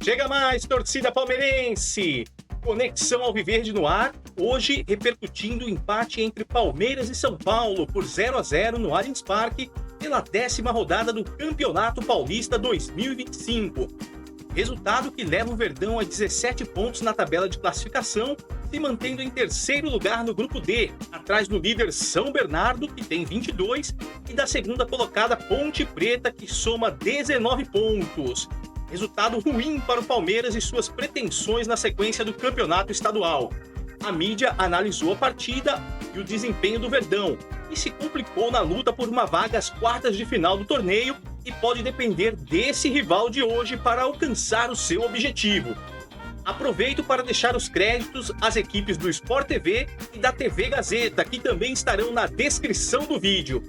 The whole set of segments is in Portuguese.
Chega mais, torcida palmeirense! Conexão Alviverde no ar, hoje repercutindo o empate entre Palmeiras e São Paulo por 0-0 no Allianz Parque pela 10ª rodada do Campeonato Paulista 2025. Resultado que leva o Verdão a 17 pontos na tabela de classificação, se mantendo em terceiro lugar no grupo D, atrás do líder São Bernardo, que tem 22, e da segunda colocada Ponte Preta, que soma 19 pontos. Resultado ruim para o Palmeiras e suas pretensões na sequência do campeonato estadual. A mídia analisou a partida e o desempenho do Verdão e se complicou na luta por uma vaga às quartas de final do torneio e pode depender desse rival de hoje para alcançar o seu objetivo. Aproveito para deixar os créditos às equipes do Sport TV e da TV Gazeta, que também estarão na descrição do vídeo.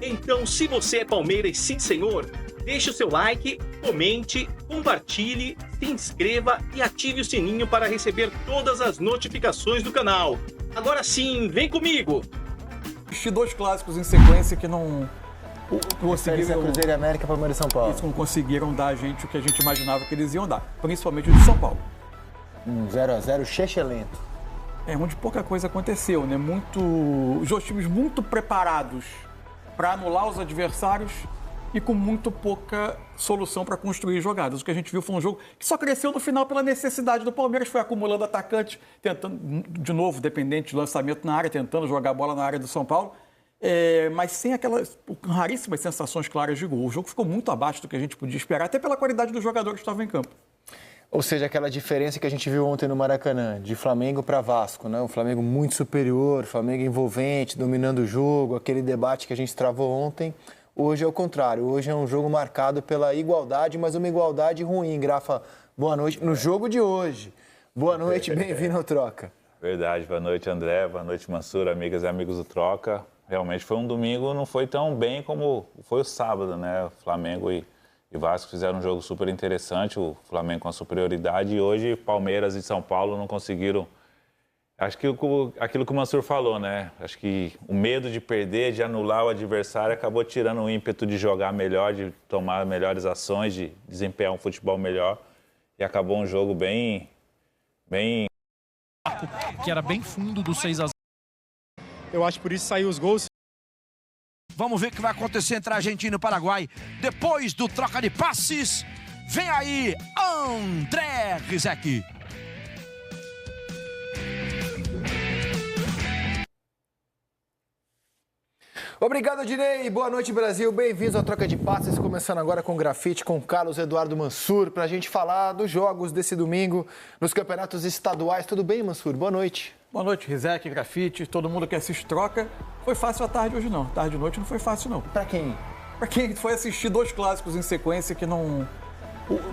Então, se você é Palmeiras, sim senhor, deixe o seu like, comente, compartilhe, se inscreva e ative o sininho para receber todas as notificações do canal. Agora sim, vem comigo! Assisti 2 clássicos em sequência que não conseguiram... Cruzeiro e América, Palmeiras e São Paulo. Eles não conseguiram dar a gente o que a gente imaginava que eles iam dar, principalmente o de São Paulo. 0-0, chechelento. Onde pouca coisa aconteceu, né? Os dois times muito preparados para anular os adversários e com muito pouca solução para construir jogadas. O que a gente viu foi um jogo que só cresceu no final pela necessidade do Palmeiras, foi acumulando atacantes, tentando, de novo, dependente de lançamento na área, tentando jogar a bola na área do São Paulo, mas sem aquelas raríssimas sensações claras de gol. O jogo ficou muito abaixo do que a gente podia esperar, até pela qualidade dos jogadores que estavam em campo. Ou seja, aquela diferença que a gente viu ontem no Maracanã, de Flamengo para Vasco, né? O Flamengo muito superior, o Flamengo envolvente, dominando o jogo, aquele debate que a gente travou ontem. Hoje é o contrário, hoje é um jogo marcado pela igualdade, mas uma igualdade ruim. Grafa, boa noite. No jogo de hoje, boa noite, bem-vindo ao Troca. Verdade, boa noite André, boa noite Mansur, amigas e amigos do Troca. Realmente foi um domingo, não foi tão bem como foi o sábado, né? Flamengo e Vasco fizeram um jogo super interessante, o Flamengo com a superioridade, e hoje Palmeiras e São Paulo não conseguiram. Acho que aquilo que o Mansur falou, né? Acho que o medo de perder, de anular o adversário, acabou tirando o ímpeto de jogar melhor, de tomar melhores ações, de desempenhar um futebol melhor. E acabou um jogo bem... Que era bem fundo do 6-0. Eu acho que por isso saiu os gols. Vamos ver o que vai acontecer entre a Argentina e o Paraguai depois do troca de passes. Vem aí, André Rizek. Obrigado, Adinei. Boa noite, Brasil. Bem-vindos ao Troca de Passes, começando agora com grafite com Carlos Eduardo Mansur, para a gente falar dos jogos desse domingo nos campeonatos estaduais. Tudo bem, Mansur? Boa noite. Boa noite, Rizek, grafite, todo mundo que assiste Troca. Foi fácil a tarde hoje, não. Tarde e noite não foi fácil, não. Para quem? Para quem foi assistir 2 clássicos em sequência que não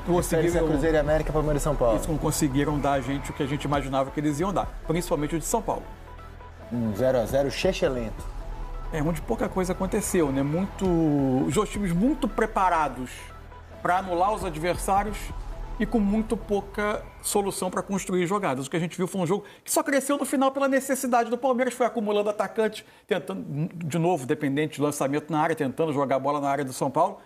conseguiram... Cruzeiro e América, Palmeiras e São Paulo. Eles não conseguiram dar a gente o que a gente imaginava que eles iam dar, principalmente o de São Paulo. 0-0, chechelento. Onde pouca coisa aconteceu, né? Os dois times muito preparados para anular os adversários e com muito pouca solução para construir jogadas. O que a gente viu foi um jogo que só cresceu no final pela necessidade do Palmeiras, foi acumulando atacantes, tentando, de novo, dependente de lançamento na área, tentando jogar a bola na área do São Paulo,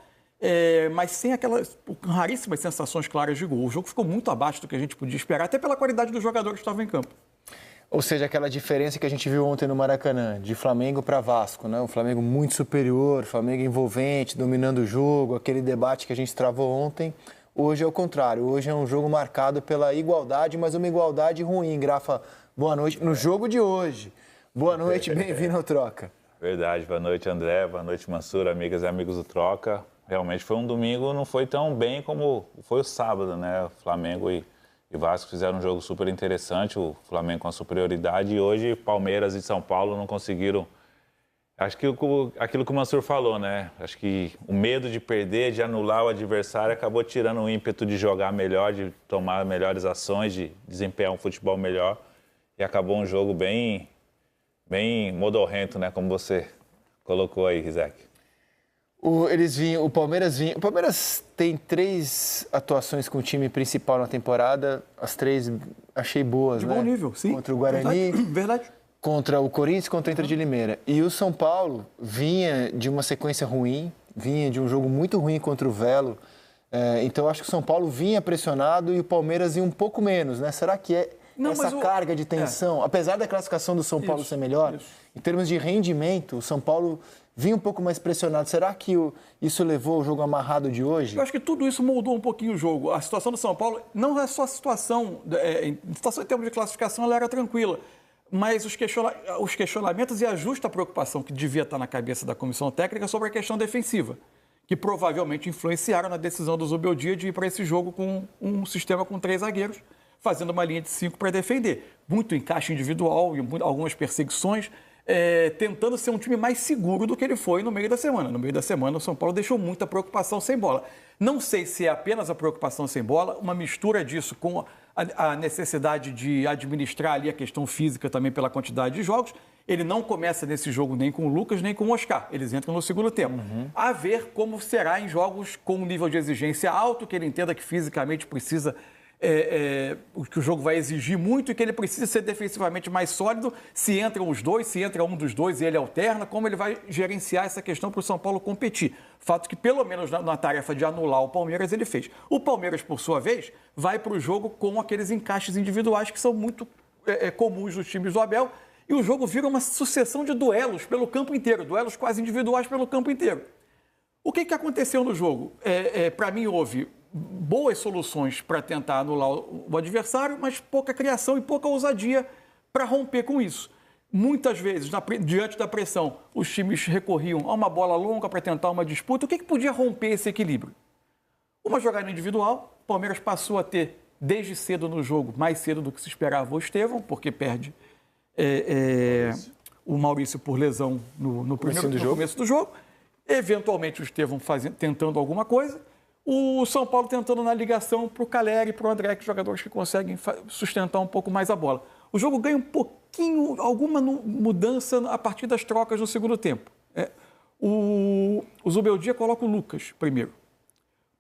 mas sem aquelas raríssimas sensações claras de gol. O jogo ficou muito abaixo do que a gente podia esperar, até pela qualidade dos jogadores que estavam em campo. Ou seja, aquela diferença que a gente viu ontem no Maracanã, de Flamengo para Vasco, né? O Flamengo muito superior, o Flamengo envolvente, dominando o jogo, aquele debate que a gente travou ontem. Hoje é o contrário, hoje é um jogo marcado pela igualdade, mas uma igualdade ruim. Grafa, boa noite. No jogo de hoje, boa noite, bem-vindo ao Troca. Verdade, boa noite André, boa noite Mansur, amigas e amigos do Troca. Realmente foi um domingo, não foi tão bem como foi o sábado, né? Flamengo e Vasco fizeram um jogo super interessante, o Flamengo com a superioridade, e hoje Palmeiras e São Paulo não conseguiram. Acho que aquilo que o Mansur falou, né? Acho que o medo de perder, de anular o adversário, acabou tirando o ímpeto de jogar melhor, de tomar melhores ações, de desempenhar um futebol melhor. E acabou um jogo bem modorrento, né? Como você colocou aí, Rizek. O Palmeiras tem 3 atuações com o time principal na temporada, as 3 achei boas, de né? bom nível, sim. Contra o Guarani, verdade. Contra o Corinthians, contra o Inter de Limeira. E o São Paulo vinha de uma sequência ruim, vinha de um jogo muito ruim contra o Velo Então, eu acho que o São Paulo vinha pressionado e o Palmeiras ia um pouco menos, né? Será que essa carga de tensão, apesar da classificação do São Paulo ser melhor, em termos de rendimento, o São Paulo vinha um pouco mais pressionado. Será que isso levou o jogo amarrado de hoje? Eu acho que tudo isso moldou um pouquinho o jogo. A situação do São Paulo não é só a situação em termos de classificação, ela era tranquila. Mas os questionamentos e a justa preocupação que devia estar na cabeça da comissão técnica sobre a questão defensiva, que provavelmente influenciaram na decisão do Zubeldia de ir para esse jogo com um sistema com 3 zagueiros, fazendo uma linha de 5 para defender. Muito encaixe individual e algumas perseguições, tentando ser um time mais seguro do que ele foi no meio da semana. No meio da semana, o São Paulo deixou muita preocupação sem bola. Não sei se é apenas a preocupação sem bola, uma mistura disso com a necessidade de administrar ali a questão física também pela quantidade de jogos. Ele não começa nesse jogo nem com o Lucas, nem com o Oscar. Eles entram no segundo tempo. A ver como será em jogos com um nível de exigência alto, que ele entenda que fisicamente precisa... que o jogo vai exigir muito e que ele precisa ser defensivamente mais sólido. Se entram os dois, se entra um dos dois e ele alterna, como ele vai gerenciar essa questão para o São Paulo competir. Fato que, pelo menos na tarefa de anular o Palmeiras, ele fez. O Palmeiras, por sua vez, vai para o jogo com aqueles encaixes individuais que são muito comuns dos times do Abel, e o jogo vira uma sucessão de duelos pelo campo inteiro, duelos quase individuais pelo campo inteiro. O que aconteceu no jogo? Para mim, houve boas soluções para tentar anular o adversário, mas pouca criação e pouca ousadia para romper com isso. Muitas vezes, diante da pressão, os times recorriam a uma bola longa para tentar uma disputa. O que podia romper esse equilíbrio? Uma jogada individual. O Palmeiras passou a ter, desde cedo no jogo, mais cedo do que se esperava, o Estevão, porque perde o Maurício por lesão no começo do jogo. Eventualmente, o Estevão tentando alguma coisa. O São Paulo tentando na ligação para o Caleri e para o André, que jogadores que conseguem sustentar um pouco mais a bola. O jogo ganha um pouquinho, alguma mudança a partir das trocas no segundo tempo. O Zubeldia coloca o Lucas primeiro.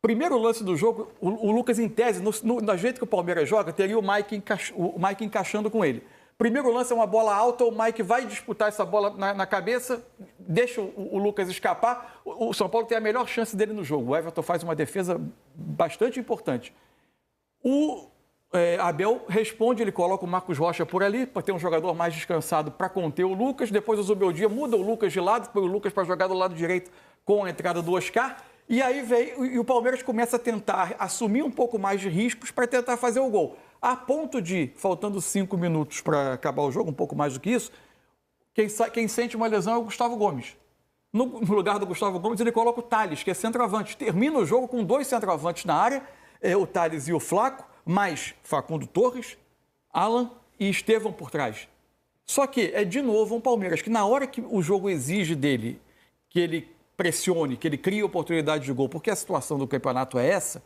Primeiro lance do jogo, o Lucas, em tese, do jeito que o Palmeiras joga, teria o Mike encaixando com ele. Primeiro lance é uma bola alta, o Mike vai disputar essa bola na cabeça, deixa o Lucas escapar. O São Paulo tem a melhor chance dele no jogo. O Everton faz uma defesa bastante importante. O Abel responde, ele coloca o Marcos Rocha por ali, para ter um jogador mais descansado para conter o Lucas. Depois o Zubeldia muda o Lucas de lado, põe o Lucas para jogar do lado direito com a entrada do Oscar. E aí o Palmeiras começa a tentar assumir um pouco mais de riscos para tentar fazer o gol. A ponto de, faltando 5 minutos para acabar o jogo, um pouco mais do que isso, quem sente uma lesão é o Gustavo Gomes. No lugar do Gustavo Gomes, ele coloca o Thales, que é centroavante. Termina o jogo com 2 centroavantes na área, o Thales e o Flaco, mais Facundo Torres, Alan e Estevão por trás. Só que é de novo um Palmeiras que, na hora que o jogo exige dele, que ele pressione, que ele crie oportunidade de gol, porque a situação do campeonato é essa,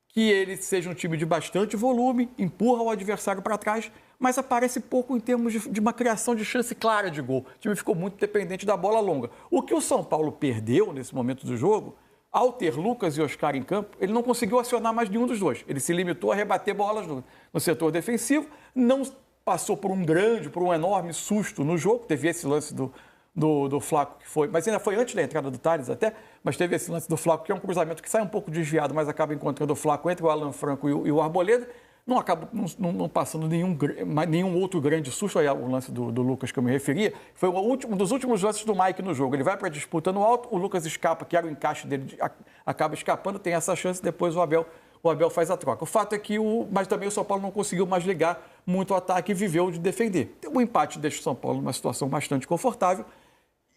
que ele seja um time de bastante volume, empurra o adversário para trás, mas aparece pouco em termos de uma criação de chance clara de gol. O time ficou muito dependente da bola longa. O que o São Paulo perdeu nesse momento do jogo, ao ter Lucas e Oscar em campo, ele não conseguiu acionar mais nenhum dos dois. Ele se limitou a rebater bolas no setor defensivo, não passou por um enorme susto no jogo. Teve esse lance do Flaco, que foi, mas ainda foi antes da entrada do Thales até, mas teve esse lance do Flaco, que é um cruzamento que sai um pouco desviado, mas acaba encontrando o Flaco entre o Alan Franco e o Arboleda. Não acaba não passando nenhum outro grande susto. Aí o lance do Lucas que eu me referia, foi um dos últimos lances do Mike no jogo. Ele vai para a disputa no alto, o Lucas escapa, que era o encaixe dele, acaba escapando, tem essa chance, depois o Abel faz a troca. O fato é que mas também o São Paulo não conseguiu mais ligar muito o ataque e viveu de defender. O empate deixa o São Paulo numa situação bastante confortável.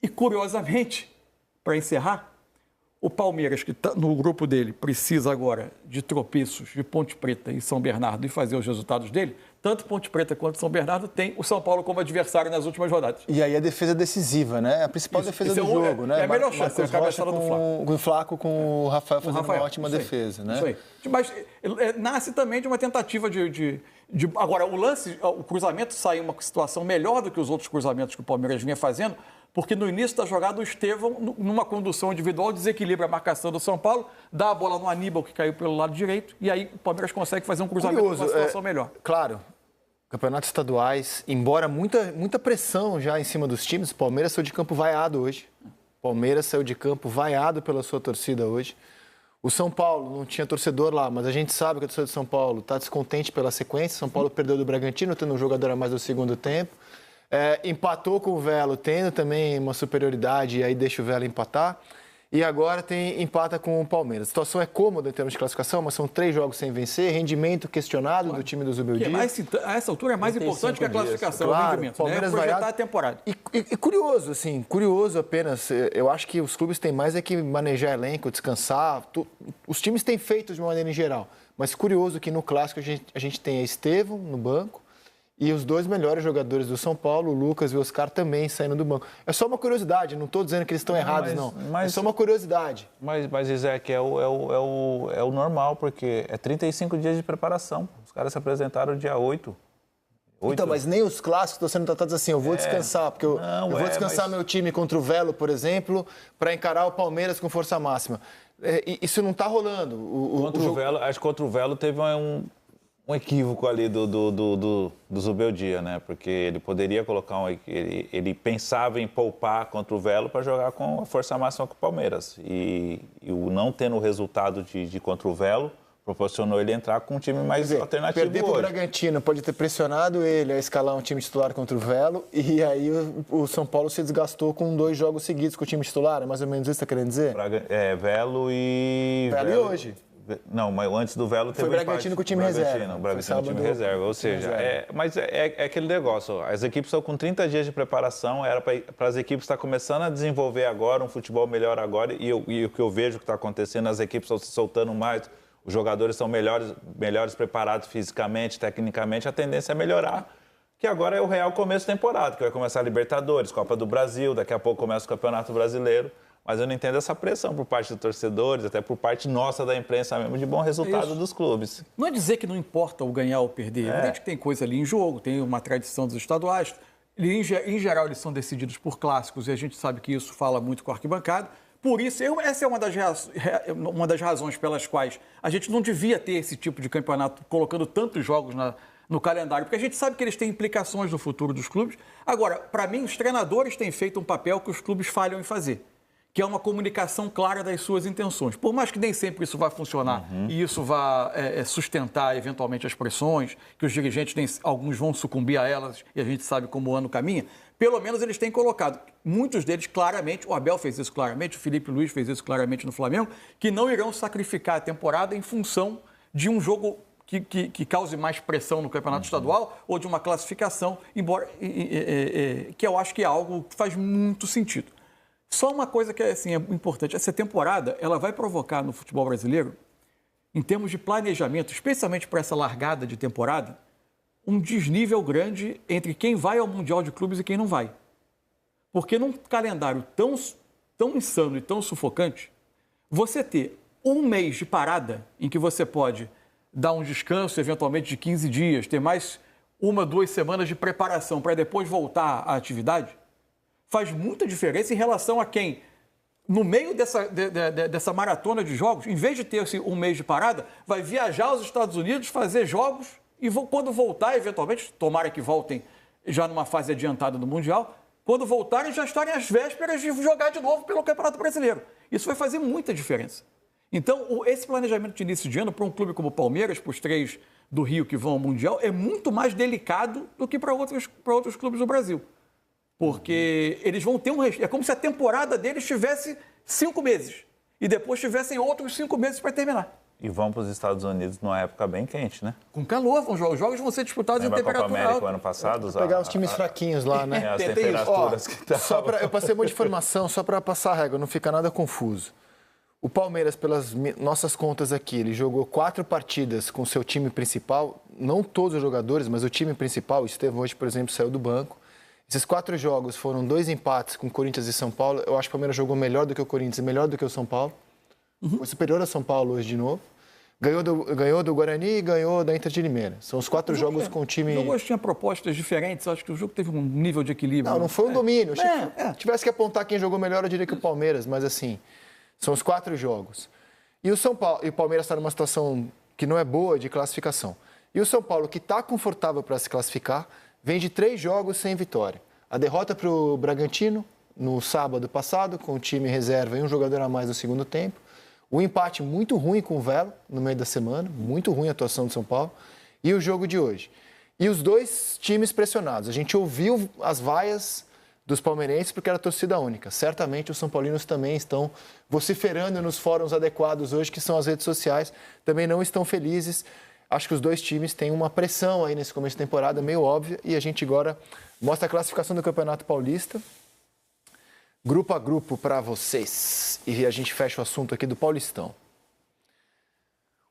E, curiosamente, para encerrar, o Palmeiras, que tá no grupo dele, precisa agora de tropeços de Ponte Preta e São Bernardo e fazer os resultados dele. Tanto Ponte Preta quanto São Bernardo tem o São Paulo como adversário nas últimas rodadas. E aí a defesa decisiva, né? A principal defesa do jogo, né? É a melhor chance, a cabeçada do Flaco. Com o Flaco, com o Rafael fazendo uma ótima defesa, né? Isso aí. Mas nasce também de uma tentativa de... Agora, o cruzamento sai em uma situação melhor do que os outros cruzamentos que o Palmeiras vinha fazendo, porque no início da jogada o Estevão, numa condução individual, desequilibra a marcação do São Paulo, dá a bola no Aníbal, que caiu pelo lado direito, e aí o Palmeiras consegue fazer um cruzamento com uma situação melhor. Claro, campeonatos estaduais, embora muita pressão já em cima dos times, o Palmeiras saiu de campo vaiado hoje. O Palmeiras saiu de campo vaiado pela sua torcida hoje. O São Paulo não tinha torcedor lá, mas a gente sabe que a torcida do São Paulo está descontente pela sequência. São Paulo perdeu do Bragantino, tendo um jogador a mais no segundo tempo. Empatou com o Velo, tendo também uma superioridade, e aí deixa o Velo empatar. E agora empata com o Palmeiras. A situação é cômoda em termos de classificação, mas são 3 jogos sem vencer, rendimento questionado do time do Zubeldia. A essa altura é mais importante que a classificação, claro, o rendimento, Palmeiras projetar vaiado. a temporada. E curioso, assim, curioso apenas. Eu acho que os clubes têm mais que manejar elenco, descansar. Os times têm feito de uma maneira em geral. Mas curioso que no Clássico a gente tem a Estevão no banco, e os 2 melhores jogadores do São Paulo, o Lucas e o Oscar, também saindo do banco. É só uma curiosidade, não estou dizendo que eles estão errados, não. É só uma curiosidade. Mas Isaac, é o normal, porque é 35 dias de preparação. Os caras se apresentaram dia 8. Então, mas nem os clássicos estão sendo tratados assim. Eu vou descansar, porque eu vou descansar meu time contra o Velo, por exemplo, para encarar o Palmeiras com força máxima. Isso não está rolando. Acho que contra o Velo teve um equívoco ali do Zubeldia, né? Porque ele poderia colocar ele pensava em poupar contra o Velo para jogar com a força máxima com o Palmeiras. E o não tendo o resultado de contra o Velo proporcionou ele entrar com um time mais alternativo perder hoje. Perder para o Bragantino pode ter pressionado ele a escalar um time titular contra o Velo, e aí o São Paulo se desgastou com 2 jogos seguidos com o time titular. É mais ou menos isso que você está querendo dizer? Velo e hoje. Não, mas antes do Velo teve o Bragantino com o time reserva. O Bragantino com o time reserva. Ou seja, é aquele negócio. As equipes estão com 30 dias de preparação, era para as equipes estar começando a desenvolver agora, um futebol melhor agora, e o que eu vejo que está acontecendo, as equipes estão se soltando mais, os jogadores estão melhores preparados fisicamente, tecnicamente, a tendência é melhorar. Que agora é o real começo da temporada, que vai começar a Libertadores, Copa do Brasil, daqui a pouco começa o Campeonato Brasileiro. Mas eu não entendo essa pressão por parte dos torcedores, até por parte nossa da imprensa mesmo, de bom resultado dos clubes. Não é dizer que não importa o ganhar ou perder. Evidente que tem coisa ali em jogo, tem uma tradição dos estaduais. Em geral, eles são decididos por clássicos, e a gente sabe que isso fala muito com a arquibancada. Por isso, essa é uma das razões pelas quais a gente não devia ter esse tipo de campeonato colocando tantos jogos no calendário, porque a gente sabe que eles têm implicações no futuro dos clubes. Agora, para mim, os treinadores têm feito um papel que os clubes falham em fazer, que é uma comunicação clara das suas intenções. Por mais que nem sempre isso vá funcionar e isso vá sustentar, eventualmente, as pressões, que os dirigentes, alguns vão sucumbir a elas, e a gente sabe como o ano caminha, pelo menos eles têm colocado, muitos deles claramente, o Abel fez isso claramente, o Felipe Luiz fez isso claramente no Flamengo, que não irão sacrificar a temporada em função de um jogo que cause mais pressão no campeonato estadual ou de uma classificação, embora que eu acho que é algo que faz muito sentido. Só uma coisa que é importante, essa temporada ela vai provocar no futebol brasileiro, em termos de planejamento, especialmente para essa largada de temporada, um desnível grande entre quem vai ao Mundial de Clubes e quem não vai. Porque num calendário tão insano e tão sufocante, você ter um mês de parada em que você pode dar um descanso, eventualmente de 15 dias, ter mais 1, 2 semanas de preparação para depois voltar à atividade, faz muita diferença em relação a quem, no meio dessa maratona de jogos, em vez de ter um mês de parada, vai viajar aos Estados Unidos, fazer jogos e quando voltar, eventualmente, tomara que voltem já numa fase adiantada do Mundial, quando voltarem já estarem às vésperas de jogar de novo pelo Campeonato Brasileiro. Isso vai fazer muita diferença. Então, esse planejamento de início de ano para um clube como o Palmeiras, para os 3 do Rio que vão ao Mundial, é muito mais delicado do que para outros clubes do Brasil. Porque eles vão ter é como se a temporada deles tivesse 5 meses e depois tivessem outros 5 meses para terminar. E vão para os Estados Unidos numa época bem quente, né? Com calor, os jogos vão ser disputados em temperatura alta. Copa América ano passado? Pegar os times fraquinhos lá, né? As temperaturas que estavam. Eu passei muita informação, só para passar a régua, não fica nada confuso. O Palmeiras, pelas nossas contas aqui, ele jogou 4 partidas com seu time principal, não todos os jogadores, mas o time principal, o Estevão hoje, por exemplo, saiu do banco. Esses 4 jogos foram 2 empates com Corinthians e São Paulo. Eu acho que o Palmeiras jogou melhor do que o Corinthians e melhor do que o São Paulo. Foi superior a São Paulo hoje de novo. Ganhou do Guarani e ganhou da Inter de Limeira. São os 4 jogos com o time... O jogo tinha propostas diferentes. Acho que o jogo teve um nível de equilíbrio. Não foi um domínio. Se tivesse que apontar quem jogou melhor, eu diria que o Palmeiras. Mas assim, são os 4 jogos. E o Palmeiras está numa situação que não é boa de classificação. E o São Paulo, que está confortável para se classificar, vem de 3 jogos sem vitória. A derrota para o Bragantino no sábado passado, com o time reserva e um jogador a mais no segundo tempo. O empate muito ruim com o Velo no meio da semana, muito ruim a atuação do São Paulo, e o jogo de hoje. E os dois times pressionados. A gente ouviu as vaias dos palmeirenses porque era torcida única. Certamente os são paulinos também estão vociferando nos fóruns adequados hoje, que são as redes sociais, também não estão felizes. Acho que os dois times têm uma pressão aí nesse começo de temporada meio óbvia, e a gente agora mostra a classificação do Campeonato Paulista, grupo a grupo para vocês. E a gente fecha o assunto aqui do Paulistão.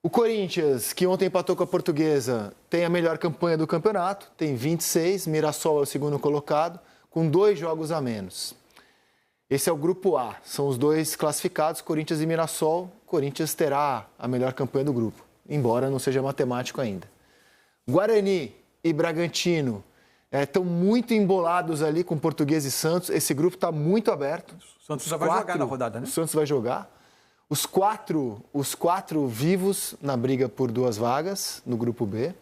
O Corinthians, que ontem empatou com a Portuguesa, tem a melhor campanha do campeonato, tem 26, Mirassol é o segundo colocado, com 2 jogos a menos. Esse é o grupo A, são os dois classificados, Corinthians e Mirassol. Corinthians terá a melhor campanha do grupo, embora não seja matemático ainda. Guarani e Bragantino estão muito embolados ali com Português e Santos. Esse grupo está muito aberto. O Santos já vai jogar na rodada, né? O Santos vai jogar. Os quatro vivos na briga por 2 vagas no grupo B.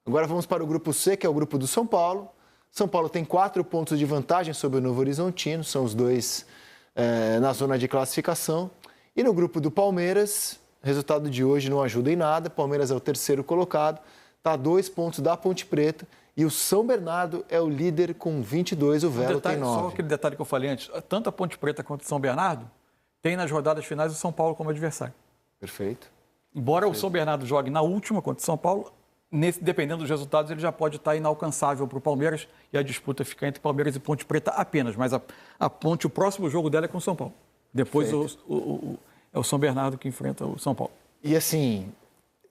Agora vamos para o grupo C, que é o grupo do São Paulo. São Paulo tem 4 pontos de vantagem sobre o Novo Horizontino, são os dois na zona de classificação. E no grupo do Palmeiras, resultado de hoje não ajuda em nada. Palmeiras é o terceiro colocado, está a 2 pontos da Ponte Preta. E o São Bernardo é o líder com 22, o Velo tem 9. Só aquele detalhe que eu falei antes, tanto a Ponte Preta quanto o São Bernardo tem nas rodadas finais o São Paulo como adversário. Perfeito. Embora o São Bernardo jogue na última contra o São Paulo, dependendo dos resultados, ele já pode estar inalcançável para o Palmeiras e a disputa fica entre Palmeiras e Ponte Preta apenas. Mas a Ponte, o próximo jogo dela é com o São Paulo. Depois é o São Bernardo que enfrenta o São Paulo. E assim,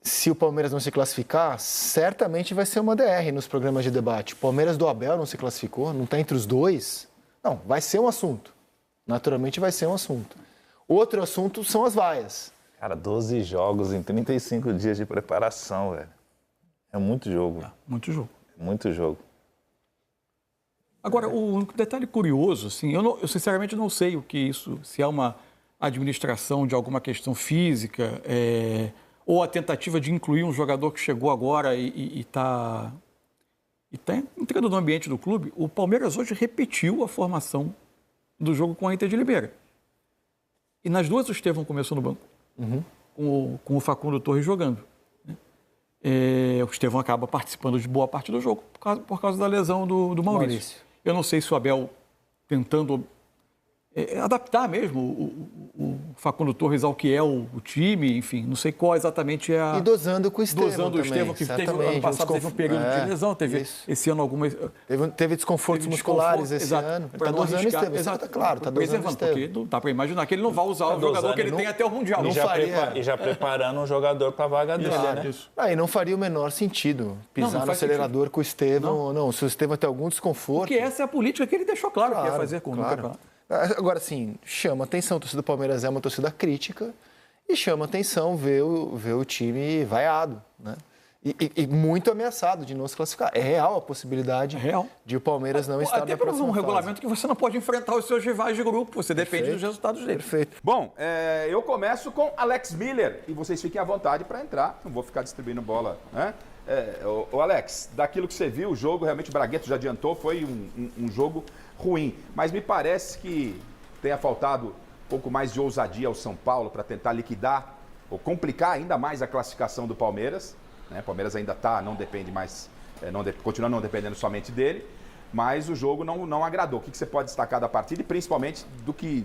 se o Palmeiras não se classificar, certamente vai ser uma DR nos programas de debate. O Palmeiras do Abel não se classificou, não está entre os dois. Não, vai ser um assunto. Naturalmente vai ser um assunto. Outro assunto são as vaias. Cara, 12 jogos em 35 dias de preparação, velho. É muito jogo. Muito jogo. Muito jogo. Agora, um detalhe curioso, assim, eu sinceramente não sei o que isso, se é uma administração de alguma questão física, ou a tentativa de incluir um jogador que chegou agora e está entrando no ambiente do clube. O Palmeiras hoje repetiu a formação do jogo com a Inter de Limeira. E nas duas o Estevão começou no banco, com o Facundo Torres jogando. O Estevão acaba participando de boa parte do jogo por causa da lesão do Maurício. Eu não sei se o Abel tentando adaptar mesmo o Facundo Torres ao que é o time, enfim, não sei qual exatamente é a... E dosando com o Estevão Dosando o Estevão, que teve, ano passado teve um período de lesão, teve esse ano algumas... Teve desconfortos musculares esse ano. Está dosando o Estevão, exato, claro, está dosando o Estevão. Porque não dá para imaginar que ele não vai usar o jogador que ele tem até o Mundial. E já preparando um jogador para a vaga dele, né? E não faria o menor sentido pisar no acelerador com o Estevão. Não, se o Estevão tem algum desconforto... Porque essa é a política que ele deixou claro que ia fazer com o campeonato. Agora, sim, chama atenção, a torcida do Palmeiras é uma torcida crítica e chama atenção ver o time vaiado, né? E muito ameaçado de não se classificar. É real a possibilidade de o Palmeiras não estar na próxima fase. Até por um regulamento que você não pode enfrentar os seus rivais de grupo, você depende dos resultados dele. Perfeito. Bom, eu começo com Alex Miller e vocês fiquem à vontade para entrar, não vou ficar distribuindo bola, né? O Alex, daquilo que você viu, o jogo, realmente o Bragueto já adiantou, foi um jogo ruim. Mas me parece que tenha faltado um pouco mais de ousadia ao São Paulo para tentar liquidar ou complicar ainda mais a classificação do Palmeiras. O Palmeiras ainda não depende mais, continua não dependendo somente dele. Mas o jogo não agradou. O que você pode destacar da partida e principalmente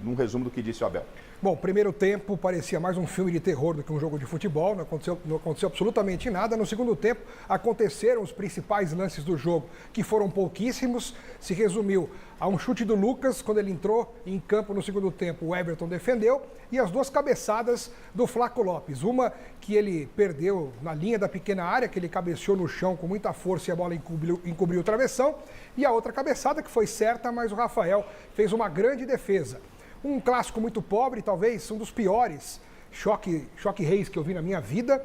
num resumo do que disse o Abel? Bom, primeiro tempo parecia mais um filme de terror do que um jogo de futebol, não aconteceu absolutamente nada. No segundo tempo aconteceram os principais lances do jogo, que foram pouquíssimos. Se resumiu a um chute do Lucas, quando ele entrou em campo no segundo tempo, o Everton defendeu, e as 2 cabeçadas do Flaco Lopes. Uma que ele perdeu na linha da pequena área, que ele cabeceou no chão com muita força e a bola encobriu o travessão, e a outra cabeçada que foi certa, mas o Rafael fez uma grande defesa. Um clássico muito pobre, talvez um dos piores choque reis que eu vi na minha vida.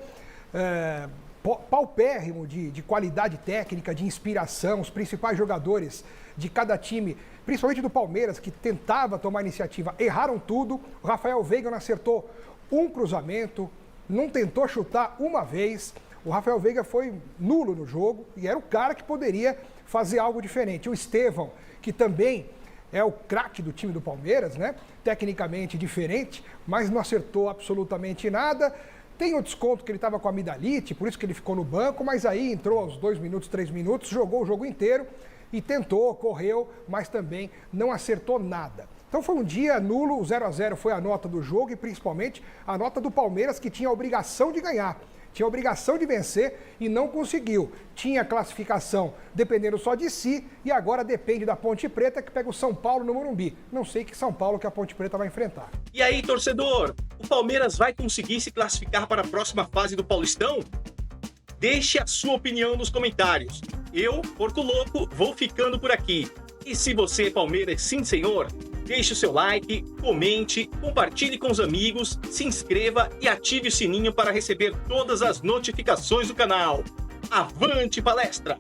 Paupérrimo de qualidade técnica, de inspiração. Os principais jogadores de cada time, principalmente do Palmeiras, que tentava tomar iniciativa, erraram tudo. O Rafael Veiga não acertou um cruzamento, não tentou chutar uma vez. O Rafael Veiga foi nulo no jogo e era o cara que poderia fazer algo diferente. O Estevão, que também é o craque do time do Palmeiras, né? Tecnicamente diferente, mas não acertou absolutamente nada. Tem o desconto que ele estava com amidalite, por isso que ele ficou no banco, mas aí entrou aos 2 minutos, 3 minutos, jogou o jogo inteiro e tentou, correu, mas também não acertou nada. Então foi um dia nulo, o 0-0 foi a nota do jogo e principalmente a nota do Palmeiras, que tinha a obrigação de ganhar. Tinha a obrigação de vencer e não conseguiu. Tinha classificação dependendo só de si e agora depende da Ponte Preta, que pega o São Paulo no Morumbi. Não sei que São Paulo que a Ponte Preta vai enfrentar. E aí, torcedor, o Palmeiras vai conseguir se classificar para a próxima fase do Paulistão? Deixe a sua opinião nos comentários. Eu, Porco Louco, vou ficando por aqui. E se você é Palmeiras, sim senhor, deixe o seu like, comente, compartilhe com os amigos, se inscreva e ative o sininho para receber todas as notificações do canal. Avante palestra!